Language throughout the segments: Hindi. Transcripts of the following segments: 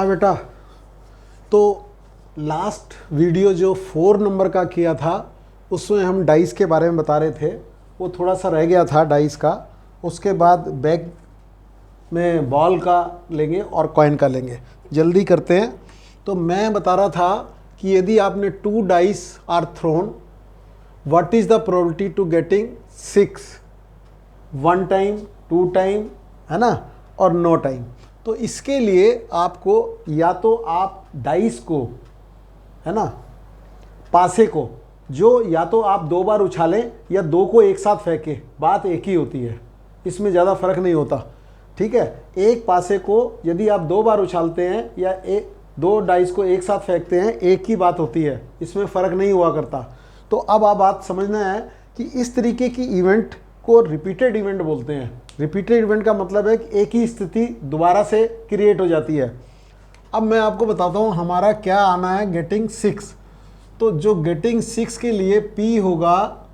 हाँ बेटा, तो लास्ट वीडियो जो 4 नंबर का किया था उसमें हम डाइस के बारे में बता रहे थे, वो थोड़ा सा रह गया था डाइस का। उसके बाद बैग में बॉल का लेंगे और कॉइन का लेंगे। जल्दी करते हैं। तो मैं बता रहा था कि यदि आपने 2 dice are thrown, what is the probability to getting 6, 1 time, 2 time, है ना, और नो टाइम। तो इसके लिए आपको या तो आप डाइस को, है ना, पासे को, जो या तो आप 2 बार उछालें या 2 को एक साथ फेंकें, बात एक ही होती है, इसमें ज़्यादा फर्क नहीं होता। ठीक है, एक पासे को यदि आप 2 बार उछालते हैं या 2 डाइस को एक साथ फेंकते हैं, एक ही बात होती है, इसमें फ़र्क नहीं हुआ करता। तो अब आप बात समझना है कि इस तरीके की इवेंट को रिपीटेड इवेंट बोलते हैं। रिपीटेड इवेंट का मतलब है कि एक ही स्थिति दोबारा से क्रिएट हो जाती है। अब मैं आपको बताता हूँ हमारा क्या आना है, गेटिंग 6। तो जो गेटिंग 6 के लिए P होगा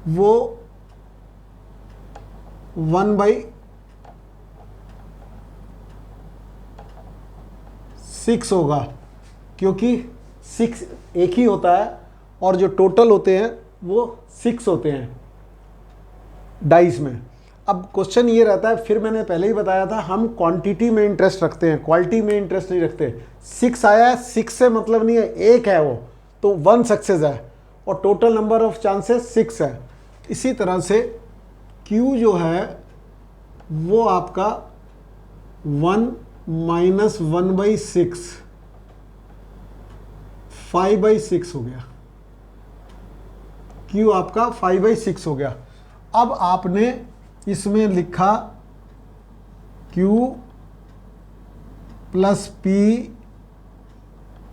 वो 1/6 होगा, क्योंकि 6 एक ही होता है और जो टोटल होते हैं वो 6 होते हैं डाइस में। अब क्वेश्चन ये रहता है, फिर मैंने पहले ही बताया था, हम क्वांटिटी में इंटरेस्ट रखते हैं, क्वालिटी में इंटरेस्ट नहीं रखते। 6 आया है, 6 से मतलब नहीं है, एक है वो, तो 1 सक्सेस है और टोटल नंबर ऑफ चांसेस 6 है। इसी तरह से Q जो है वो आपका 1 - 1/6, 5/6 हो गया। Q आपका 5/6 हो गया। अब आपने इसमें लिखा Q + P,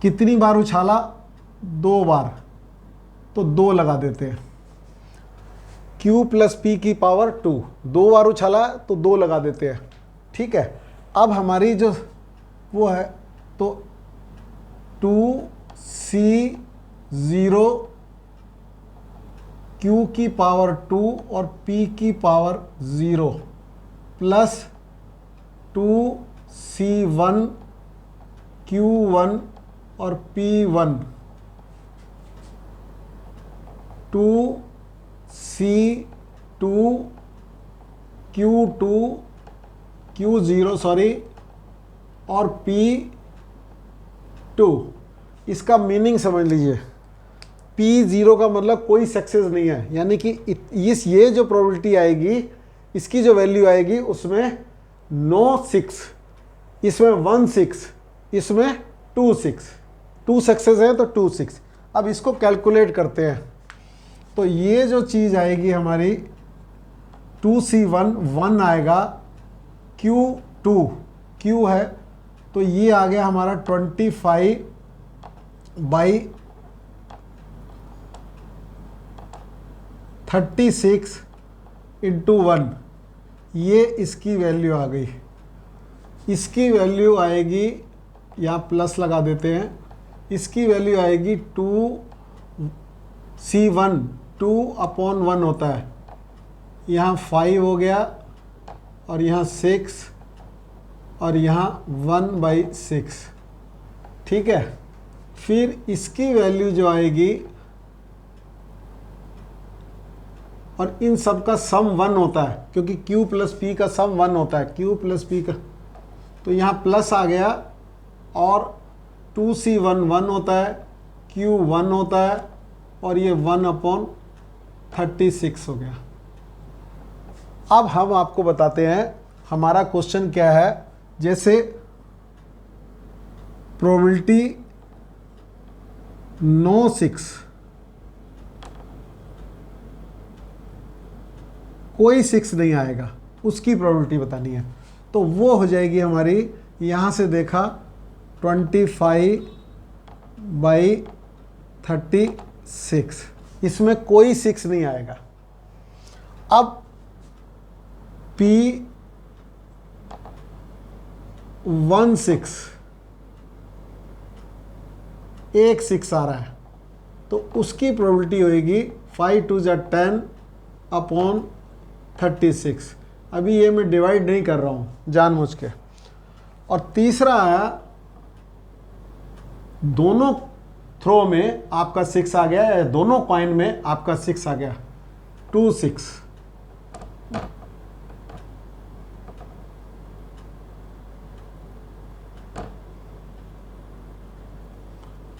कितनी बार उछाला? 2 बार, तो 2 लगा देते हैं। Q + P की पावर 2, 2 बार उछाला तो 2 लगा देते हैं। ठीक है, अब हमारी जो वो है तो 2C0 Q की पावर 2 और P की पावर 0 प्लस 2C1 Q1 और P1, 2C2 Q2 Q0 और P2। इसका मीनिंग समझ लीजिए, P0 का मतलब कोई सक्सेस नहीं है, यानी कि ये जो प्रोबेबिलिटी आएगी, इसकी जो वैल्यू आएगी उसमें नो 6, इसमें 1 6, इसमें 2 6, 2 सक्सेस है तो 2 6। अब इसको कैलकुलेट करते हैं, तो ये जो चीज़ आएगी हमारी 2C1 1 आएगा, Q2 Q है तो ये आ गया हमारा 25/36 × 1, ये इसकी वैल्यू आ गई। इसकी वैल्यू आएगी, यहाँ प्लस लगा देते हैं, इसकी वैल्यू आएगी 2C1 2/1 होता है, यहाँ 5 हो गया और यहाँ 6 और यहाँ 1/6। ठीक है, फिर इसकी वैल्यू जो आएगी, और इन सब का सम 1 होता है, क्योंकि Q + P का सम 1 होता है, Q + P का, तो यहाँ प्लस आ गया और 2C1 1 होता है, Q 1 होता है और ये 1/36 हो गया। अब हम आपको बताते हैं हमारा क्वेश्चन क्या है। जैसे प्रोबेबिलिटी नो 6, कोई 6 नहीं आएगा, उसकी प्रोबेबिलिटी बतानी है, तो वो हो जाएगी हमारी, यहाँ से देखा 25/36, इसमें कोई 6 नहीं आएगा। अब P1 6, एक 6 आ रहा है, तो उसकी प्रोबेबिलिटी होएगी 5 2 10/36। अभी ये मैं डिवाइड नहीं कर रहा हूँ जानबूझ के, और तीसरा आया दोनों थ्रो में आपका 6 आ गया, या दोनों कॉइन में आपका 6 आ गया, 2 6।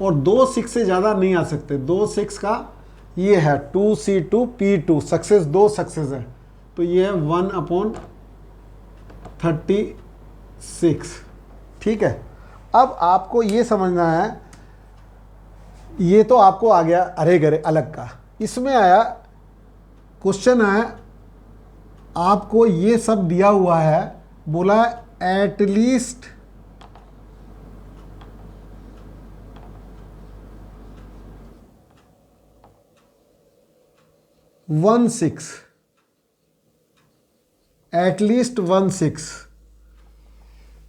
और 2 6 से ज्यादा नहीं आ सकते, 2 6 का ये है 2C2P2, सक्सेस, 2 सक्सेस है, तो ये है 1/36। ठीक है, अब आपको ये समझना है, ये तो आपको आ गया अरे गरे अलग का। इसमें आया क्वेश्चन है, आपको ये सब दिया हुआ है, बोला एटलीस्ट 1/6, एटलीस्ट 1/6।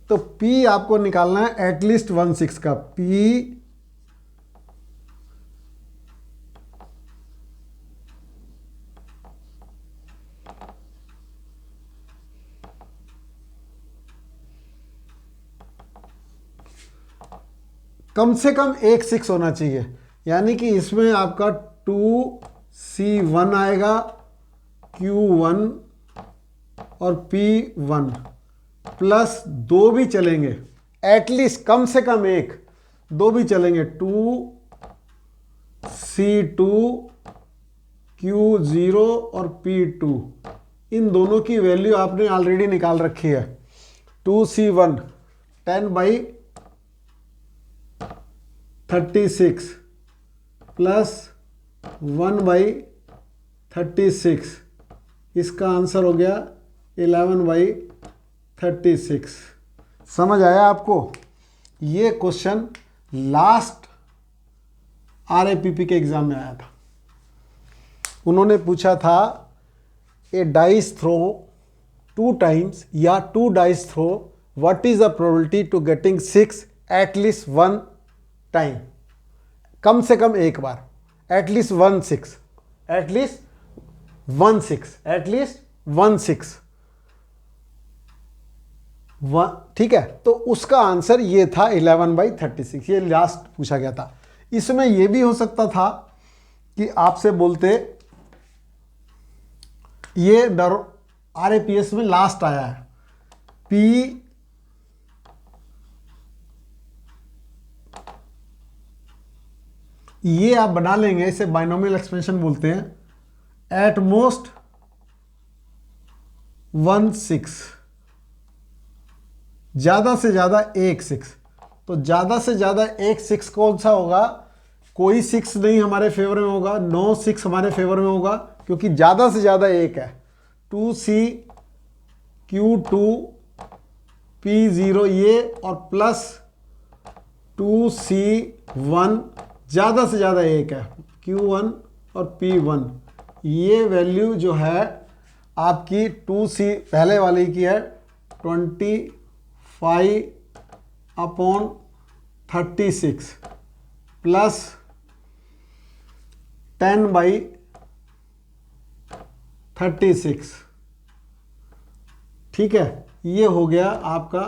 तो P आपको निकालना है एटलीस्ट 1/6 का। P कम से कम एक 6 होना चाहिए, यानी कि इसमें आपका 2C1 आएगा, Q1 और P1 प्लस 2 भी चलेंगे, एटलीस्ट कम से कम एक, 2 भी चलेंगे, 2C2 Q0 और P2। इन दोनों की वैल्यू आपने ऑलरेडी निकाल रखी है। 2C1 10/36 प्लस 1/36, इसका आंसर हो गया 11/36। समझ आया आपको? ये क्वेश्चन लास्ट RAPP के एग्जाम में आया था। उन्होंने पूछा था ए डाइस थ्रो 2 टाइम्स या 2 dice throw, what is the probability to getting 6 at least 1 time, कम से कम एक बार, एटलीस्ट 1/6, एटलीस्ट 1/6, एटलीस्ट 1/6। ठीक है, तो उसका आंसर ये था 11/36, ये लास्ट पूछा गया था। इसमें यह भी हो सकता था कि आपसे बोलते, ये RAPS में लास्ट आया है, P ये आप बना लेंगे, इसे बाइनोमियल एक्सपेंशन बोलते हैं, एट मोस्ट 1/6, ज्यादा से ज्यादा एक 6। तो ज्यादा से ज्यादा एक 6 कौन सा होगा? कोई 6 नहीं हमारे फेवर में होगा, 9 6 हमारे फेवर में होगा, क्योंकि ज्यादा से ज्यादा एक है। 2C/Q2 P0 ये, और प्लस 2C1 ज्यादा से ज्यादा एक है, Q1 और P1। ये वैल्यू जो है आपकी 2C पहले वाली की है 25/36 प्लस 10/36। ठीक है, ये हो गया आपका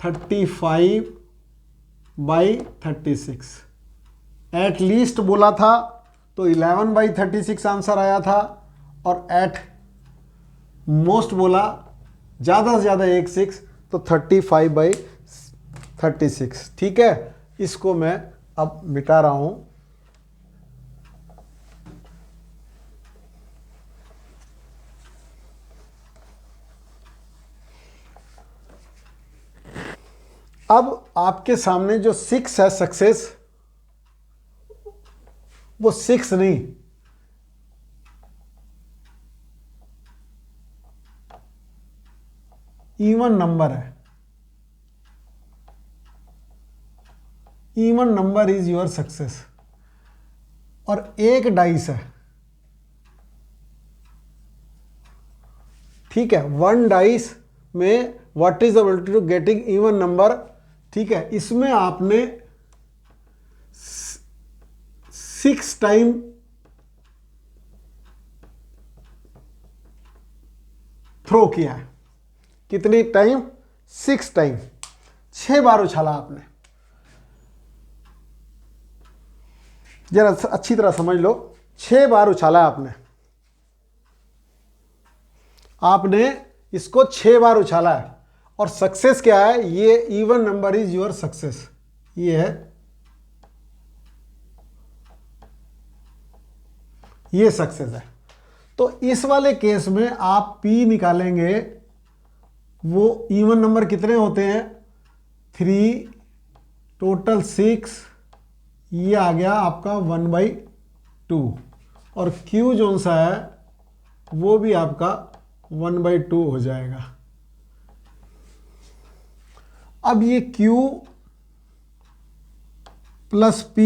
35/36। एट लीस्ट बोला था तो 11/36 आंसर आया था, और एट मोस्ट बोला ज़्यादा से ज़्यादा एक 6, तो 35/36। ठीक है, इसको मैं अब मिटा रहा हूं। अब आपके सामने जो 6 है सक्सेस, वो 6 नहीं, इवन नंबर है। Even number is your success, और एक डाइस है। ठीक है, 1 डाइस में what is the probability to getting even number. ठीक है, इसमें आपने 6 टाइम थ्रो किया है। कितनी टाइम? 6 टाइम। 6 बार उछाला आपने। जरा अच्छी तरह समझ लो, 6 बार उछाला आपने इसको 6 बार उछाला है। और सक्सेस क्या है, ये even number is your success, ये है, ये सक्सेस है। तो इस वाले केस में आप P निकालेंगे, वो इवन नंबर कितने होते हैं, 3, टोटल 6, ये आ गया आपका 1/2। और Q जो सा है वो भी आपका 1/2 हो जाएगा। अब ये Q प्लस P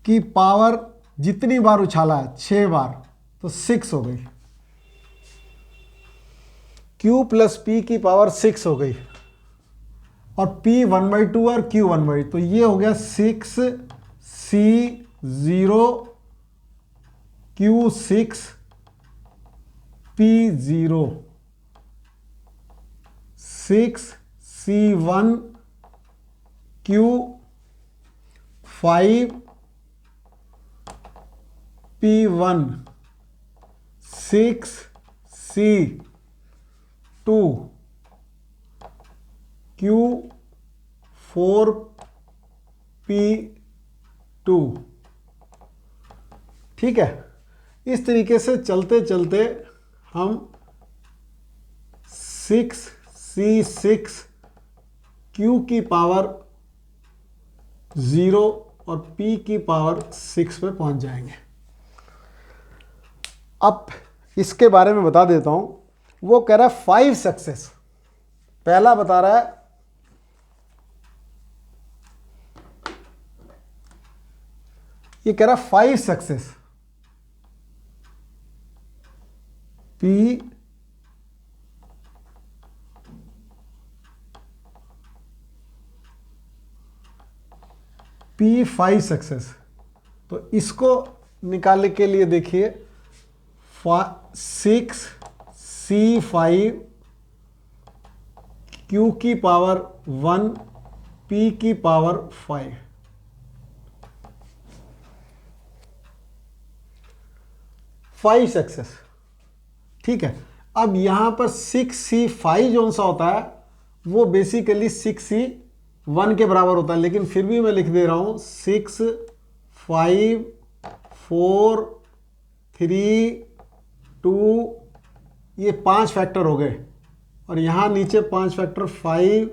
की पावर जितनी बार उछाला है, 6 बार, तो 6 हो गई। Q प्लस P की पावर 6 हो गई, और P 1/2 और Q 1/2, तो ये हो गया 6C0 Q6 P0, 6C1 Q5 P1, 6C2 Q4 P2। ठीक है, इस तरीके से चलते चलते हम 6C6 Q की पावर 0 और P की पावर 6 पे पहुंच जाएंगे। अब इसके बारे में बता देता हूं, वो कह रहा है 5 सक्सेस। पहला बता रहा है ये कह रहा 5 सक्सेस, P5 सक्सेस। तो इसको निकालने के लिए देखिए, 6C5 Q की पावर 1 P की पावर 5, 5 सक्सेस। ठीक है, अब यहां पर 6C5 जो सा होता है वो बेसिकली 6C1 के बराबर होता है, लेकिन फिर भी मैं लिख दे रहा हूं 6, 5, 4, 3, 2, ये 5 फैक्टर हो गए, और यहां नीचे 5 फैक्टर 5,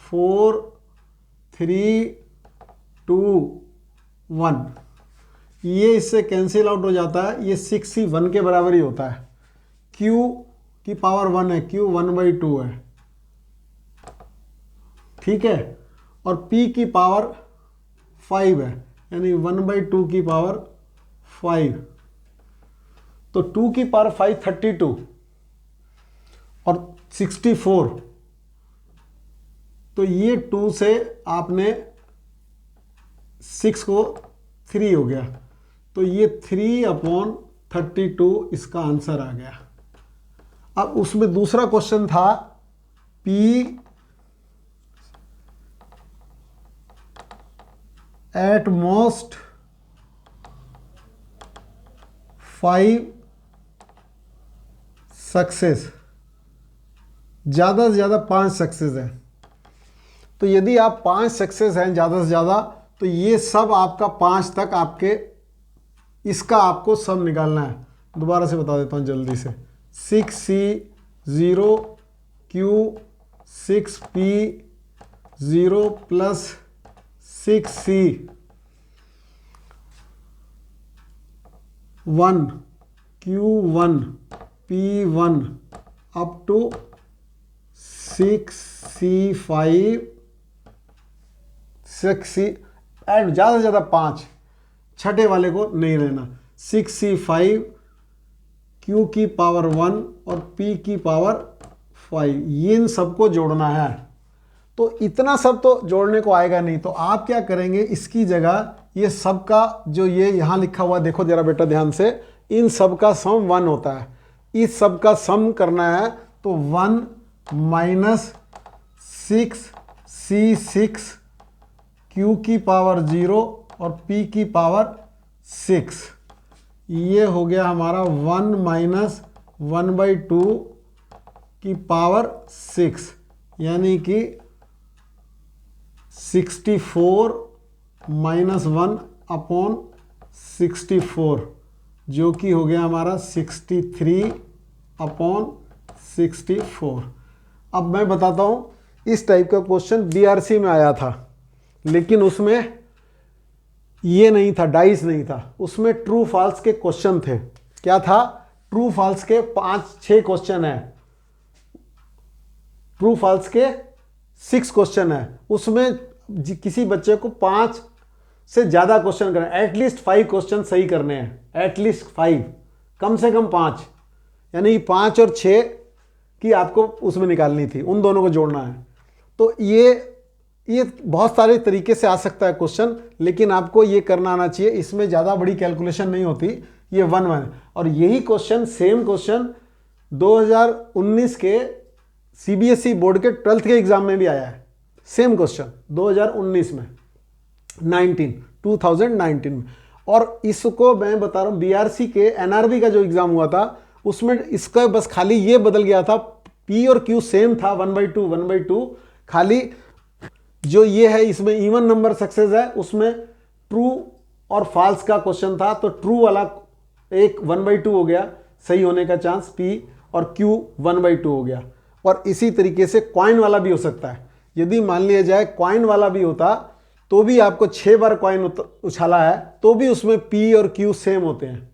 4, 3, 2, 1, ये इससे कैंसिल आउट हो जाता है। ये 6C1 के बराबर ही होता है। Q की पावर 1 है, Q 1/2 है। ठीक है, और P की पावर 5 है, यानी 1/2 की पावर 5, तो 2 की पावर 5 32 और 64, तो ये 2 से आपने 6 को 3 हो गया, तो ये 3/32 इसका आंसर आ गया। अब उसमें दूसरा क्वेश्चन था P एट मोस्ट 5 सक्सेस, ज़्यादा से ज़्यादा 5 सक्सेस है। तो यदि आप 5 सक्सेस हैं ज़्यादा से ज़्यादा, तो ये सब आपका 5 तक आपके, इसका आपको सब निकालना है। दोबारा से बता देता हूँ जल्दी से, 6C0 Q6P0 plus 6C1 Q1 P1 up to 6C5 6C and ज़्यादा से ज़्यादा 5, छठे वाले को नहीं लेना। 6C5 Q की पावर 1 और P की पावर 5, ये इन सबको जोड़ना है। तो इतना सब तो जोड़ने को आएगा नहीं, तो आप क्या करेंगे, इसकी जगह ये सब का जो ये यहाँ लिखा हुआ, देखो जरा बेटा ध्यान से, इन सब का सम 1 होता है। इस सब का सम करना है, तो 1 माइनस 6c6 q की पावर 0 और p की पावर 6, ये हो गया हमारा 1 माइनस 1/2 की पावर 6, यानी कि 64 माइनस 1 अपॉन 64, जो कि हो गया हमारा 63 अपॉन 64। अब मैं बताता हूँ, इस टाइप का क्वेश्चन बीआरसी में आया था, लेकिन उसमें ये नहीं था, डाइस नहीं था, उसमें ट्रू फॉल्स के क्वेश्चन थे। क्या था? ट्रू फॉल्स के 5-6 क्वेश्चन है, ट्रू फॉल्स के 6 क्वेश्चन है। उसमें किसी बच्चे को 5 से ज़्यादा क्वेश्चन करना है, एटलीस्ट 5 क्वेश्चन सही करने हैं, एटलीस्ट 5, कम से कम 5, यानी 5 और 6 की आपको उसमें निकालनी थी, उन दोनों को जोड़ना है। तो ये बहुत सारे तरीके से आ सकता है क्वेश्चन, लेकिन आपको ये करना आना चाहिए, इसमें ज़्यादा बड़ी कैलकुलेशन नहीं होती, ये 1-1। और यही क्वेश्चन, सेम क्वेश्चन 2019 के सीबीएसई बोर्ड के 12th के एग्जाम में भी आया है, सेम क्वेश्चन 2019 में, 2019 में। और इसको मैं बता रहा हूँ, बीआरसी के एनआरबी का जो एग्जाम हुआ था उसमें इसका बस खाली ये बदल गया था, पी और क्यू सेम था, 1/2, खाली जो ये है इसमें इवन नंबर सक्सेस है, उसमें ट्रू और फॉल्स का क्वेश्चन था, तो ट्रू वाला एक 1/2 हो गया सही होने का चांस, पी, और क्यू 1/2 हो गया। और इसी तरीके से कॉइन वाला भी हो सकता है। यदि मान लिया जाए कॉइन वाला भी होता तो भी आपको 6 बार कॉइन उछाला है तो भी उसमें पी और क्यू सेम होते हैं।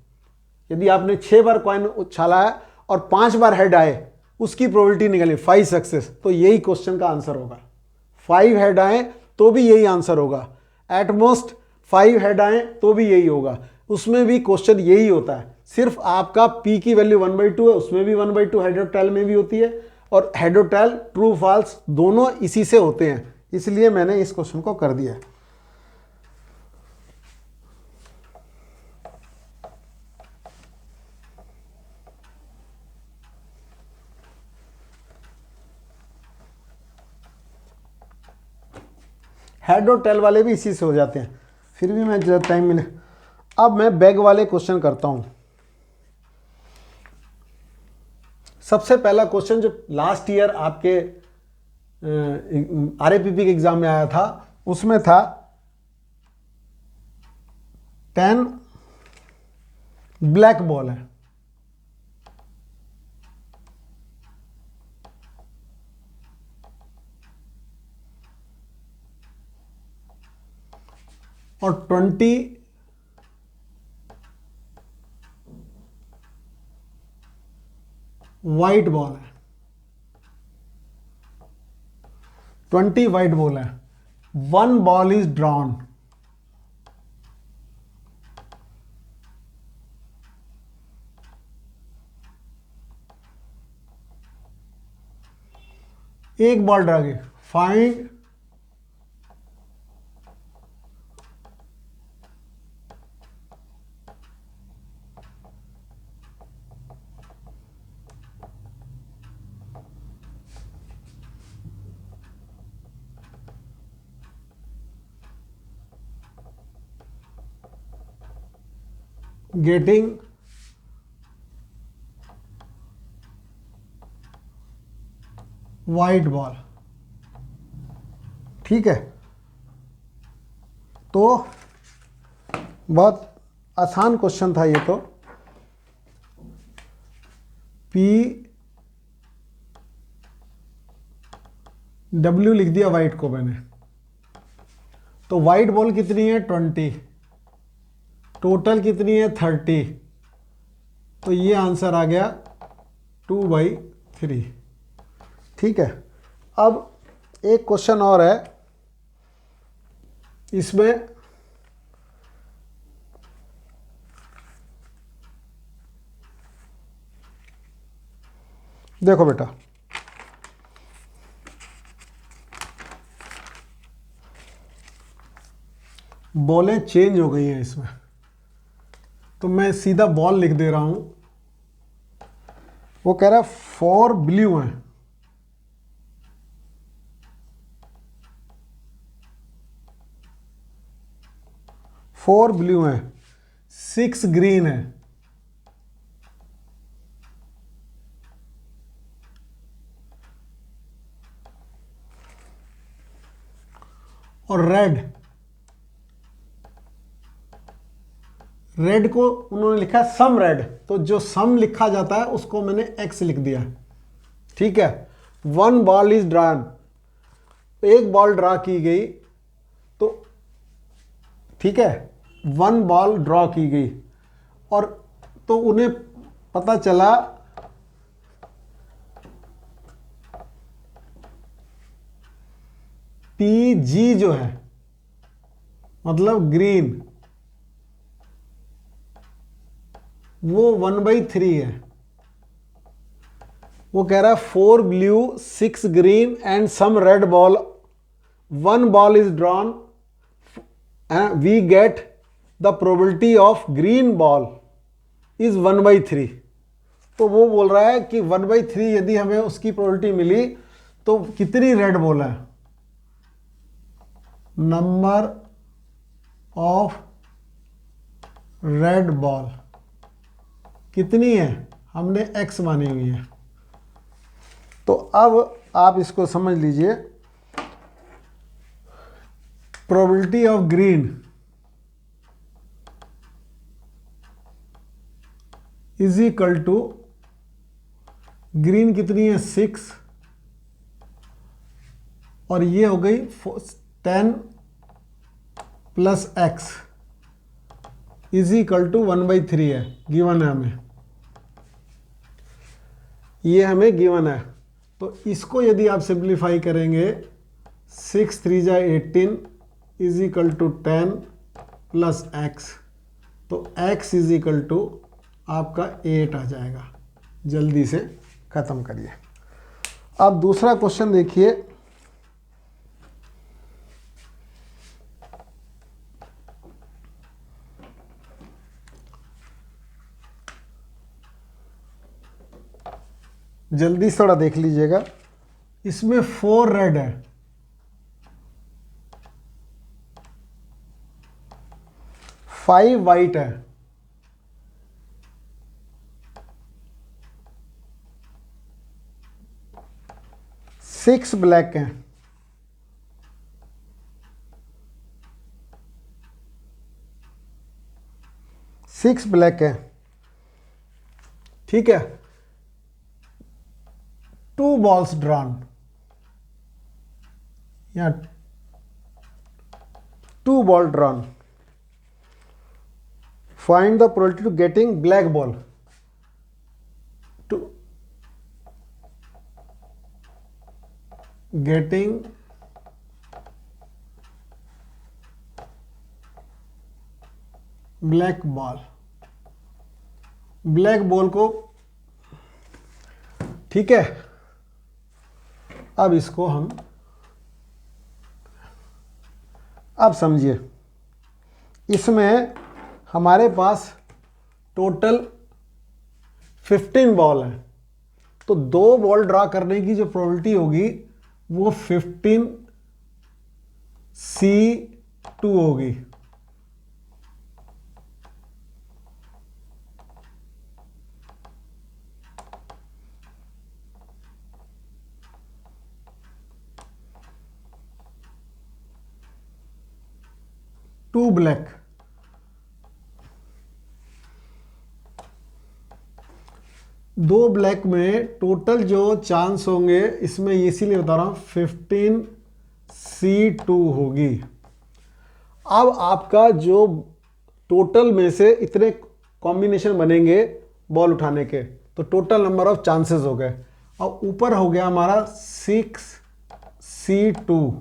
यदि आपने 6 बार कॉइन उछाला है और 5 बार हेड आए, उसकी प्रोबेबिलिटी निकली 5 सक्सेस, तो यही क्वेश्चन का आंसर होगा। 5 हेड आए तो भी यही आंसर होगा, एटमोस्ट 5 हेड आए तो भी यही होगा। उसमें भी क्वेश्चन यही होता है, सिर्फ आपका p की वैल्यू 1/2 है, उसमें भी 1/2 हेड और टेल में भी होती है, और हेड और टेल ट्रू फॉल्स दोनों इसी से होते हैं, इसलिए मैंने इस क्वेश्चन को कर दिया है। हेड और टेल वाले भी इसी से हो जाते हैं, फिर भी मैं जब टाइम मिले। अब मैं बैग वाले क्वेश्चन करता हूं। सबसे पहला क्वेश्चन जो लास्ट ईयर आपके आरएपीपी के एग्जाम में आया था, उसमें था 10 ब्लैक बॉल है, और 20 वाइट बॉल है, 20 वाइट बॉल है, 1 बॉल इज ड्रॉन। एक बॉल ड्रा गई, फाइंड गेटिंग वाइट बॉल। ठीक है, तो बहुत आसान क्वेश्चन था ये तो। पी डब्ल्यू लिख दिया वाइट को मैंने, तो वाइट बॉल कितनी है 20, टोटल कितनी है 30, तो ये आंसर आ गया 2/3। ठीक है, अब एक क्वेश्चन और है, इसमें देखो बेटा, बॉलें चेंज हो गई हैं इसमें, तो मैं सीधा बॉल लिख दे रहा हूं। वो कह रहा है 4 ब्लू हैं, 4 ब्लू हैं, 6 ग्रीन है, और रेड को उन्होंने लिखा है सम रेड, तो जो सम लिखा जाता है उसको मैंने एक्स लिख दिया। ठीक है, 1 बॉल इज ड्रॉन, एक बॉल ड्रा की गई, तो ठीक है 1 बॉल ड्रॉ की गई, और तो उन्हें पता चला PG जो है मतलब ग्रीन, वो 1/3 है। वो कह रहा है 4 blue 6 green and some red ball, 1 ball is drawn, we get the probability of green ball is 1/3। तो वो बोल रहा है कि 1/3 यदि हमें उसकी प्रोबेबिलिटी मिली तो कितनी रेड बॉल है, नंबर ऑफ रेड बॉल कितनी है, हमने x मानी हुई है। तो अब आप इसको समझ लीजिए, probability of green is equal to, green कितनी है 6, और ये हो गई 10 plus x is equal to 1/3 है, गिवन है हमें, ये हमें गिवन है। तो इसको यदि आप सिंप्लीफाई करेंगे, 6 3 जा 18 is equal to 10 plus x, तो x इज इक्वल टू आपका 8 आ जाएगा। जल्दी से ख़त्म करिए। अब दूसरा क्वेश्चन देखिए, जल्दी से थोड़ा देख लीजिएगा। इसमें 4 रेड है, 5 वाइट है, 6 ब्लैक है, 6 ब्लैक है। ठीक है, 2 बॉल्स ड्रॉन, या 2 ball drawn, find the probability to getting black ball, to getting black ball, black ball को, ठीक है। अब इसको हम, अब समझिए, इसमें हमारे पास टोटल 15 बॉल है, तो 2 बॉल ड्रा करने की जो प्रोबेबिलिटी होगी वो 15C2 होगी। टू ब्लैक, दो ब्लैक में टोटल जो चांस होंगे, इसमें इसीलिए बता रहा हूं 15C2 होगी। अब आपका जो टोटल में से इतने कॉम्बिनेशन बनेंगे बॉल उठाने के, तो टोटल नंबर ऑफ चांसेस हो गए। अब ऊपर हो गया हमारा 6C2,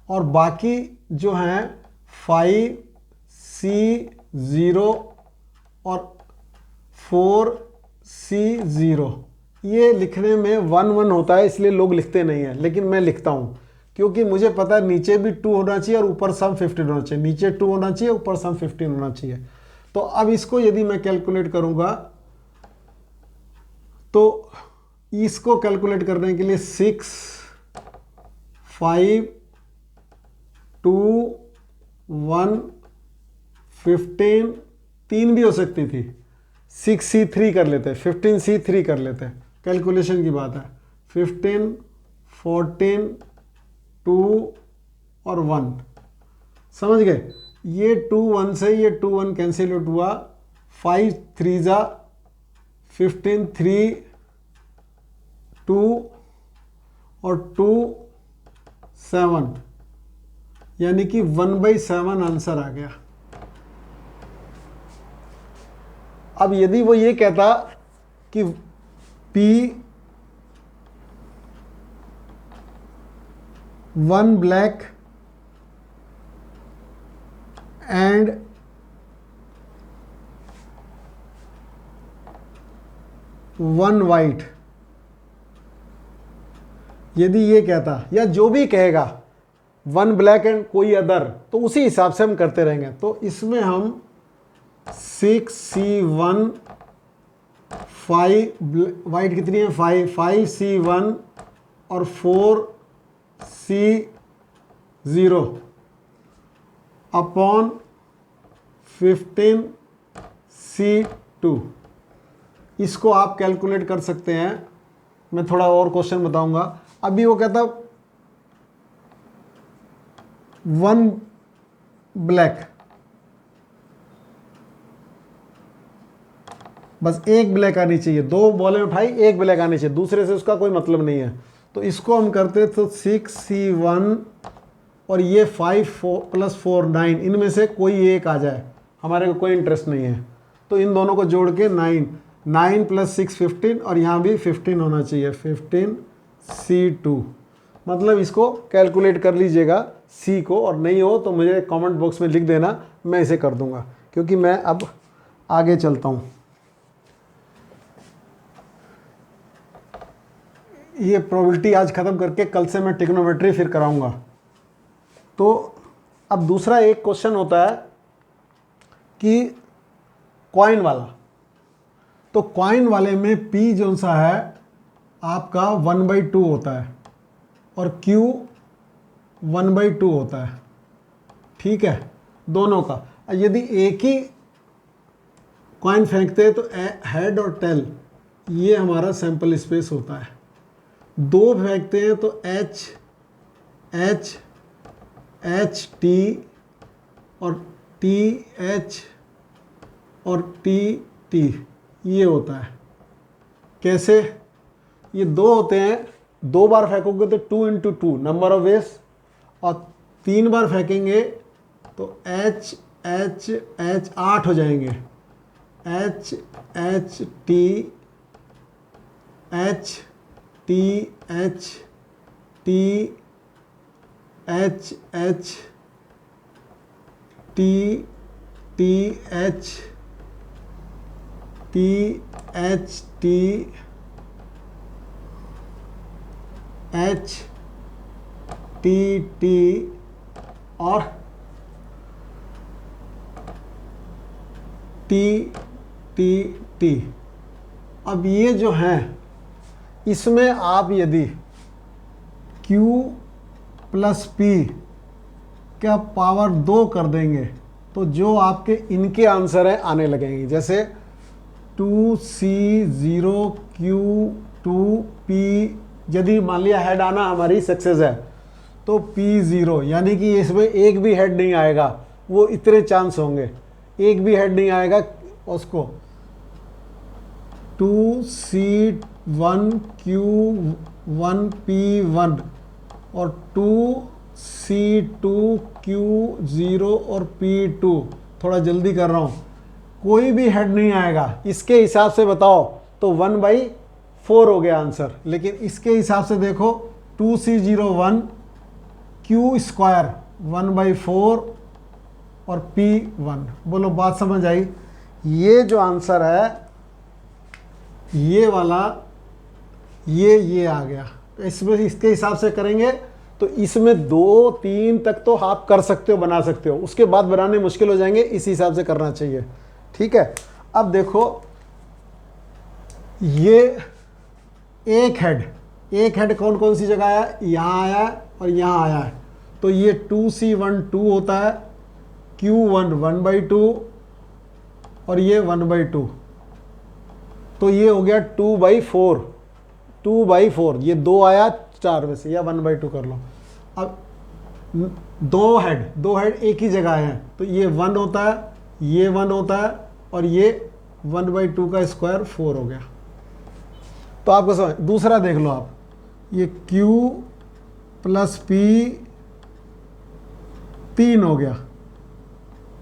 और बाकी जो हैं 5C0 और 4C0, ये लिखने में 1 1 होता है, इसलिए लोग लिखते नहीं हैं, लेकिन मैं लिखता हूँ क्योंकि मुझे पता है नीचे भी 2 होना चाहिए और ऊपर सम 15 होना चाहिए। नीचे 2 होना चाहिए, ऊपर सम 15 होना चाहिए। तो अब इसको यदि मैं कैलकुलेट करूँगा, तो इसको कैलकुलेट करने के लिए 6 5 2 1 15 3 भी हो सकती थी, 6C3 कर लेते, 15C3 कर लेते, कैलकुलेशन की बात है। 15, 14, 2 और 1, समझ गए। ये 2 1 से ये 2 1 कैंसिल आउट हुआ, 5 3 जा 15, 3 2 और 2 7, यानी कि 1/7 आंसर आ गया। अब यदि वो ये कहता कि P 1 ब्लैक एंड 1 वाइट, यदि ये कहता या जो भी कहेगा 1 ब्लैक एंड कोई अदर, तो उसी हिसाब से हम करते रहेंगे। तो इसमें हम 6C1 5 वाइट कितनी है 5, 5C1 और 4C0 अपॉन 15C2, इसको आप कैलकुलेट कर सकते हैं। मैं थोड़ा और क्वेश्चन बताऊंगा। अभी वो कहता 1 ब्लैक, बस एक ब्लैक आनी चाहिए, 2 बॉलें उठाई, एक ब्लैक आनी चाहिए, दूसरे से उसका कोई मतलब नहीं है। तो इसको हम करते तो 6C1 और ये 5 + 4 9, इनमें से कोई एक आ जाए, हमारे को कोई इंटरेस्ट नहीं है। तो इन दोनों को जोड़ के 9 + 6 15, और यहाँ भी 15 होना चाहिए, 15C2। मतलब इसको कैलकुलेट कर लीजिएगा C को, और नहीं हो तो मुझे कमेंट बॉक्स में लिख देना, मैं इसे कर दूंगा। क्योंकि मैं अब आगे चलता हूँ। ये प्रोबेबिलिटी आज ख़त्म करके कल से मैं ट्रिग्नोमेट्री फिर कराऊंगा। तो अब दूसरा एक क्वेश्चन होता है कि कॉइन वाला। तो कॉइन वाले में P जो सा है आपका 1/2 होता है और Q 1/2 होता है, ठीक है, दोनों का। यदि एक ही कॉइन फेंकते हैं तो हेड और टेल, ये हमारा सैंपल स्पेस होता है। 2 फेंकते हैं तो H H H T और T H और T T, ये होता है। कैसे? ये 2 होते हैं, 2 बार फेंकोगे तो 2 × 2 नंबर ऑफ वेज, और 3 बार फेंकेंगे तो H H H 8 हो जाएंगे। H H T H T H T H H T T H T H T H T T और T T T। अब ये जो हैं, इसमें आप यदि Q + P का पावर 2 कर देंगे तो जो आपके इनके आंसर हैं आने लगेंगे। जैसे 2C0 Q2P, यदि मान लिया हेड आना हमारी सक्सेस है तो P0, यानी कि इसमें एक भी हेड नहीं आएगा, वो इतने चांस होंगे, एक भी हेड नहीं आएगा उसको। 2C1 Q1 P1 और 2C2 Q0 और P2, थोड़ा जल्दी कर रहा हूँ, कोई भी हेड नहीं आएगा। इसके हिसाब से बताओ तो 1/4 हो गया आंसर। लेकिन इसके हिसाब से देखो 2C01 Q² 1/4 और P1। बोलो बात समझ आई? ये जो आंसर है ये वाला, ये आ गया। इसमें इसके हिसाब से करेंगे तो इसमें 2 3 तक तो आप कर सकते हो, बना सकते हो, उसके बाद बनाने मुश्किल हो जाएंगे। इस हिसाब से करना चाहिए, ठीक है। अब देखो ये एक हेड कौन कौन सी जगह आया, यहाँ आया और यहाँ आया है। तो ये 2C1 2 होता है, Q1 1/2 और ये 1/2, तो ये हो गया 2/4, 2/4, ये 2 आया 4 में से, या 1/2 कर लो। अब दो हेड एक ही जगह हैं, तो ये 1 होता है, ये 1 होता है, और ये 1/2 का स्क्वायर 4 हो गया। तो आपको समझ, दूसरा देख लो आप, ये Q प्लस P 3 हो गया,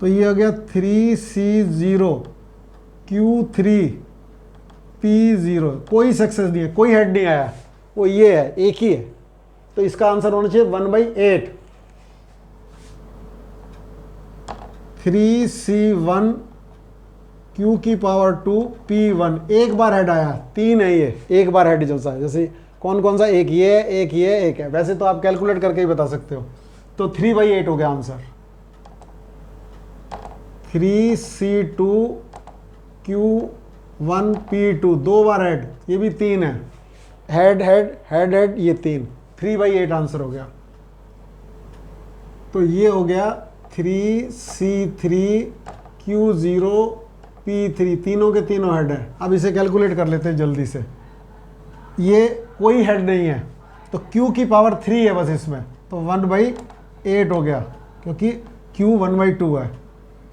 तो ये हो गया 3C0 Q3 P0। कोई सक्सेस नहीं है, कोई हेड नहीं आया, वो ये है, एक ही है, तो इसका आंसर होना चाहिए 1/8। 3C1 Q की पावर 2 P1, एक बार हेड आया, 3 है ये, एक बार हेड जो सा है, जैसे कौन कौन सा, एक ये, एक ये, एक है, वैसे तो आप कैलकुलेट करके ही बता सकते हो। तो 3/8 हो गया आंसर। 3C2 Q1 P2, 2 बार हेड, ये भी 3 है, हेड हेड हेड हेड, ये 3, 3/8 आंसर हो गया। तो ये हो गया 3C3 Q0 P3, तीनों के तीनों हेड है। अब इसे कैलकुलेट कर लेते हैं जल्दी से। ये कोई हेड नहीं है, तो Q की पावर 3 है बस इसमें, तो 1/8 हो गया, क्योंकि Q 1/2 है।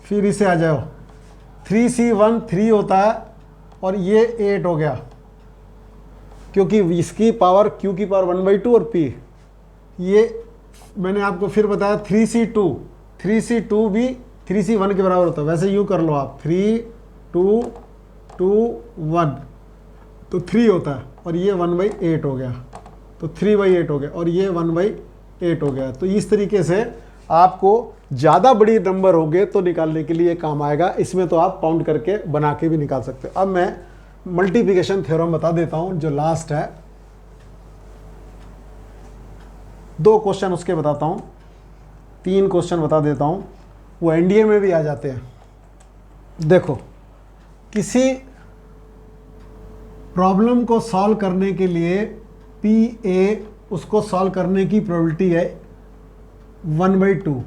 फिर इसे आ जाओ, 3C1 3 होता है, और ये 8 हो गया, क्योंकि इसकी पावर Q की पावर 1/2 और P, ये मैंने आपको फिर बताया 3C2 भी 3C1 के बराबर होता है। वैसे यूँ कर लो आप, 3 2 2 1, तो 3 होता है, और ये 1/8 हो गया, तो 3/8 हो गया, और ये 1/8 हो गया। तो इस तरीके से आपको ज़्यादा बड़ी नंबर हो गए तो निकालने के लिए काम आएगा। इसमें तो आप काउंट करके बना के भी निकाल सकते हो। अब मैं मल्टीप्लिकेशन थ्योरम बता देता हूँ, जो लास्ट है, 2 क्वेश्चन उसके बताता हूँ, 3 क्वेश्चन बता देता हूँ, वो एनडीए में भी आ जाते हैं। देखो, किसी प्रॉब्लम को सॉल्व करने के लिए PA, उसको सॉल्व करने की प्रोबेबिलिटी है 1/2।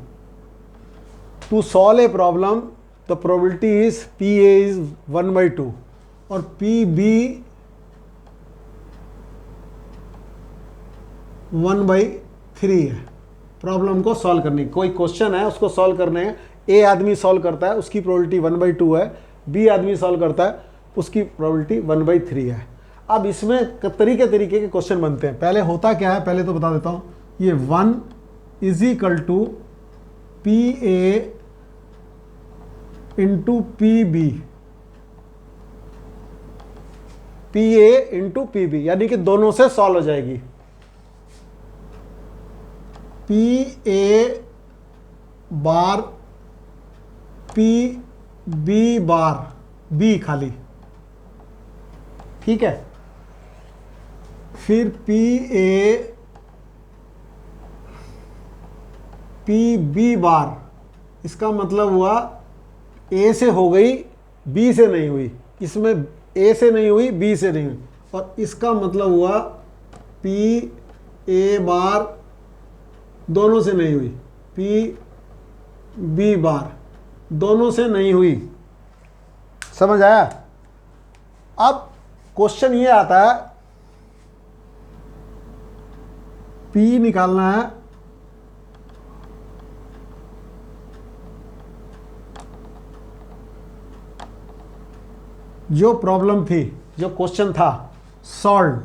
To solve a problem the probability is PA is 1/2 और PB 1/3 है। प्रॉब्लम को सॉल्व करने की, कोई क्वेश्चन है उसको सॉल्व करने है, A आदमी सॉल्व करता है, उसकी प्रोबेबिलिटी 1/2 है, B आदमी सॉल्व करता है, उसकी प्रोबेबिलिटी 1/3 है। अब इसमें तरीके तरीके के क्वेश्चन बनते हैं। पहले होता क्या है, पहले तो बता देता हूँ, ये 1 = PA × PB, PA × PB, यानी कि दोनों से सॉल्व हो जाएगी। PA बार PB बार, B खाली, ठीक है। फिर PA PB बार, इसका मतलब हुआ A से हो गई, B से नहीं हुई, इसमें A से नहीं हुई, B से नहीं हुई, और इसका मतलब हुआ PA बार दोनों से नहीं हुई, PB बार दोनों से नहीं हुई। समझ आया? अब क्वेश्चन ये आता है, P निकालना है, जो प्रॉब्लम थी, जो क्वेश्चन था, सॉल्व,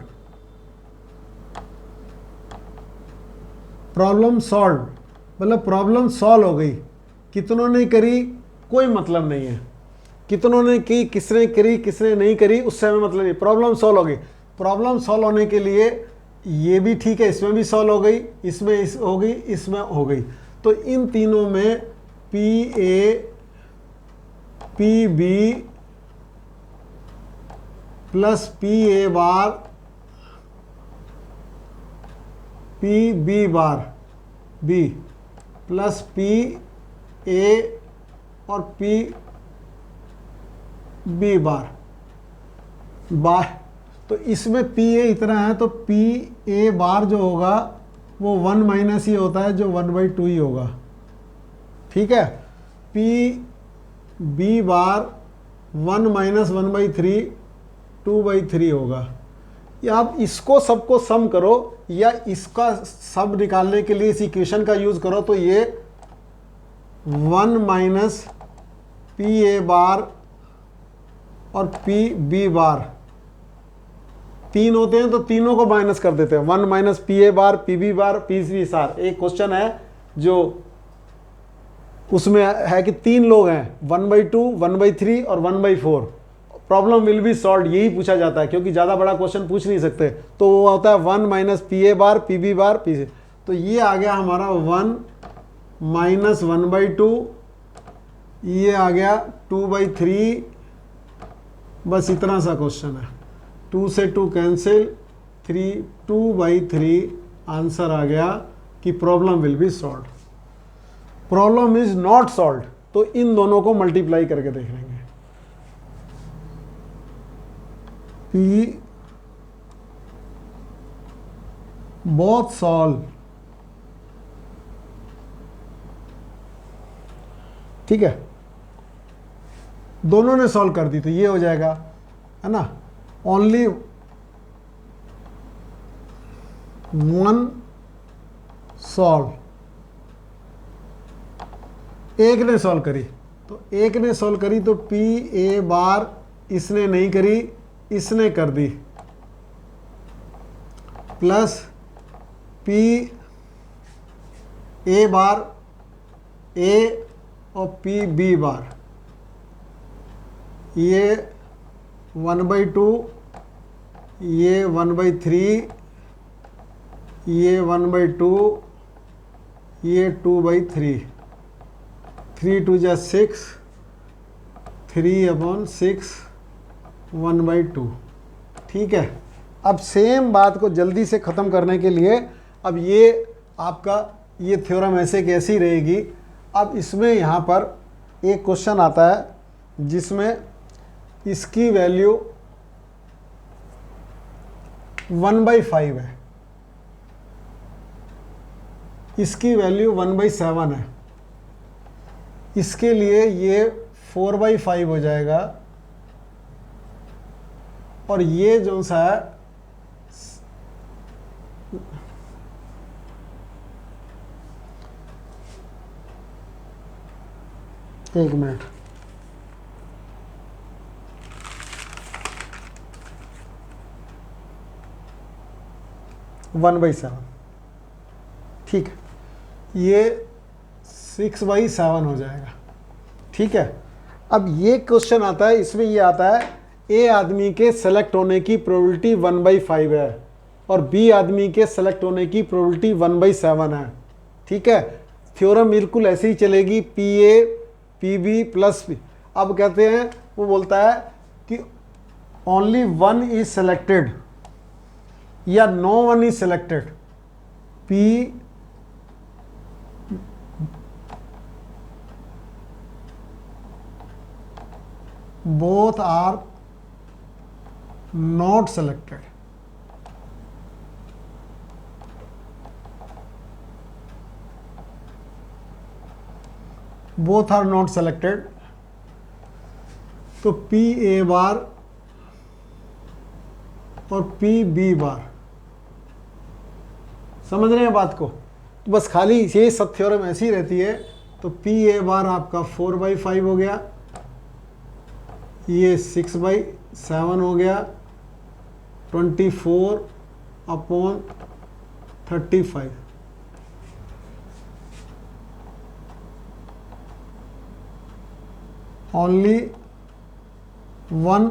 प्रॉब्लम सॉल्व, मतलब प्रॉब्लम सॉल्व हो गई। कितनों ने करी कोई मतलब नहीं है, कितनों ने की, किसने करी किसने नहीं करी उससे हमें मतलब नहीं, प्रॉब्लम सॉल्व हो गई। प्रॉब्लम सॉल्व होने के लिए ये भी ठीक है, इसमें भी सॉल्व हो गई, इसमें हो गई, इसमें हो गई, तो इन तीनों में PA PB प्लस PA बार PB बार B प्लस PA और PB बार, तो इसमें PA इतना है, तो PA बार जो होगा वो 1 - ही होता है, जो 1/2 ही होगा, ठीक है। पी बी बार 1 माइनस 1/3 2/3 होगा। या आप इसको सबको सम करो या इसका सब निकालने के लिए इस इक्वेशन का यूज करो, तो ये 1 माइनस पी ए बार और पी बी बार तीन होते हैं तो तीनों को माइनस कर देते हैं। 1 minus P A bar P B bar P C सार। एक क्वेश्चन है जो उसमें है कि तीन लोग हैं, 1/2 1/3 और 1/4। प्रॉब्लम विल बी सॉल्व, यही पूछा जाता है क्योंकि ज़्यादा बड़ा क्वेश्चन पूछ नहीं सकते। तो वो होता है 1 minus P A bar P B bar P C. तो ये आ गया हमारा 1 माइनस 1/2, ये आ गया 2/3। बस इतना सा क्वेश्चन है। 2 से 2 कैंसिल, 2/3 आंसर आ गया कि problem will be solve. Problem is not solve, तो इन दोनों को मल्टीप्लाई करके देख लेंगे। पी बोथ सॉल्व, ठीक है, दोनों ने सॉल्व कर दी तो ये हो जाएगा, है ना। ओनली वन सॉल्व, एक ने सॉल्व करी, तो एक ने सॉल्व करी तो पी ए बार इसने नहीं करी, इसने कर दी, प्लस पी ए बार ए और पी बी बार, ये 1/2, ये 1/3, ये 1/2, ये 2/3, 3 2 जा 6, 3/6 1/2। ठीक है। अब सेम बात को जल्दी से ख़त्म करने के लिए, अब ये आपका ये थ्योरम ऐसे कैसी रहेगी। अब इसमें यहाँ पर एक क्वेश्चन आता है जिसमें इसकी वैल्यू 1/5 है, इसकी वैल्यू 1/7 है, इसके लिए ये 4/5 हो जाएगा, और ये जो सा है एक मिनट, वन बाई सेवन, ठीक है, ये 6/7 हो जाएगा। ठीक है। अब ये क्वेश्चन आता है, इसमें ये आता है ए आदमी के सेलेक्ट होने की प्रोबेबिलिटी 1/5 है और बी आदमी के सेलेक्ट होने की प्रोबेबिलिटी 1/7 है। ठीक है। थ्योरम बिल्कुल ऐसे ही चलेगी, P A P B plus P. अब कहते हैं, वो बोलता है कि ओनली वन इज सेलेक्टेड या no one is selected, P both are not selected। both are not selected, तो पी ए बार और पी बी बार, समझ रहे हैं बात को। तो बस खाली ये सब थ्योरम ऐसी रहती है। तो पी ए बार आपका 4/5 हो गया, ये 6/7 हो गया, 24/35। ओनली वन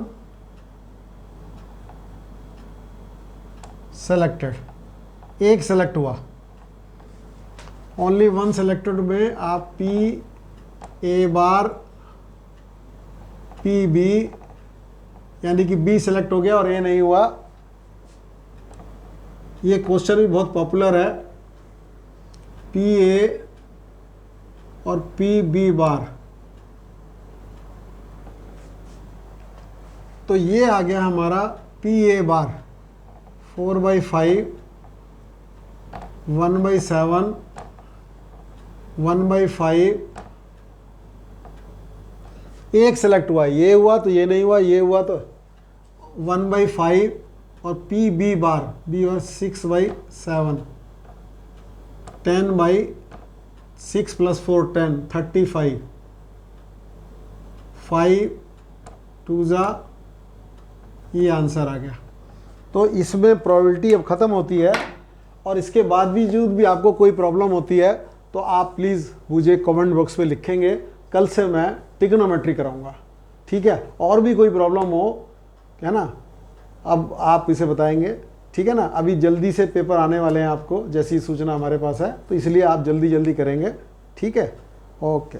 सेलेक्टेड, एक सेलेक्ट हुआ, ओनली वन सेलेक्टेड में आप P A bar P B, यानी कि बी सेलेक्ट हो गया और ए नहीं हुआ। ये क्वेश्चन भी बहुत पॉपुलर है, पी ए और पी बी बार। तो ये आ गया हमारा पी ए बार 4/5, 1/7, 1/5 एक सेलेक्ट हुआ, ये हुआ तो ये नहीं हुआ, ये हुआ तो 1/5 और पी बी बार 6/7, 10/6 + 4 10, 35, 5 2 ये आंसर आ गया। तो इसमें प्रोबेबिलिटी अब ख़त्म होती है। और इसके बाद भी आपको कोई प्रॉब्लम होती है तो आप प्लीज़ मुझे कमेंट बॉक्स में लिखेंगे, कल से मैं ट्रिग्नोमेट्री कराऊंगा, ठीक है। और भी कोई प्रॉब्लम हो, है ना, अब आप इसे बताएंगे, ठीक है ना। अभी जल्दी से पेपर आने वाले हैं आपको, जैसी सूचना हमारे पास है, तो इसलिए आप जल्दी करेंगे, ठीक है। ओके।